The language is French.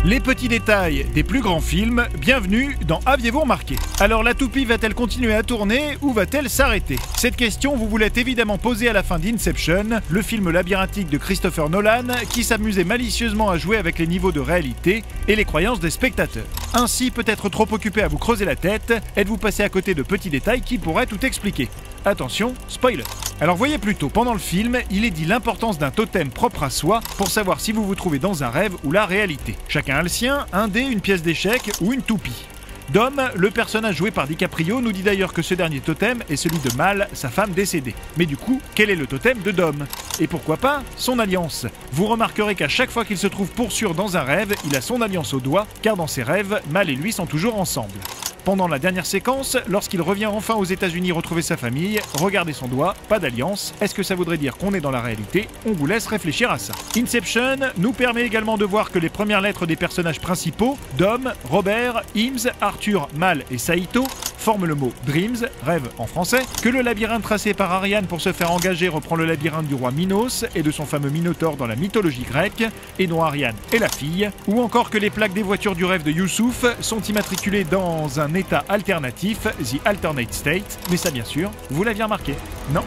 Les petits détails des plus grands films, bienvenue dans Aviez-vous remarqué? Alors la toupie va-t-elle continuer à tourner ou va-t-elle s'arrêter? Cette question vous l'êtes évidemment posée à la fin d'Inception, le film labyrinthique de Christopher Nolan qui s'amusait malicieusement à jouer avec les niveaux de réalité et les croyances des spectateurs. Ainsi, peut-être trop occupé à vous creuser la tête, êtes-vous passé à côté de petits détails qui pourraient tout expliquer? Attention, spoiler. Alors voyez plutôt, pendant le film, il est dit l'importance d'un totem propre à soi pour savoir si vous vous trouvez dans un rêve ou la réalité. Chacun a le sien, un dé, une pièce d'échec ou une toupie. Dom, le personnage joué par DiCaprio, nous dit d'ailleurs que ce dernier totem est celui de Mal, sa femme décédée. Mais du coup, quel est le totem de Dom? Et pourquoi pas son alliance? Vous remarquerez qu'à chaque fois qu'il se trouve pour sûr dans un rêve, il a son alliance au doigt, car dans ses rêves, Mal et lui sont toujours ensemble. Pendant la dernière séquence, lorsqu'il revient enfin aux États-Unis retrouver sa famille, regardez son doigt, pas d'alliance. Est-ce que ça voudrait dire qu'on est dans la réalité? On vous laisse réfléchir à ça. Inception nous permet également de voir que les premières lettres des personnages principaux, Dom, Robert, Eames, Arthur, Mal et Saito, forment le mot Dreams, rêve en français, que le labyrinthe tracé par Ariane pour se faire engager reprend le labyrinthe du roi Minos et de son fameux Minotaure dans la mythologie grecque, et dont Ariane est la fille, ou encore que les plaques des voitures du rêve de Youssouf sont immatriculées dans un état alternatif, The Alternate State, mais ça bien sûr, vous l'aviez remarqué, non?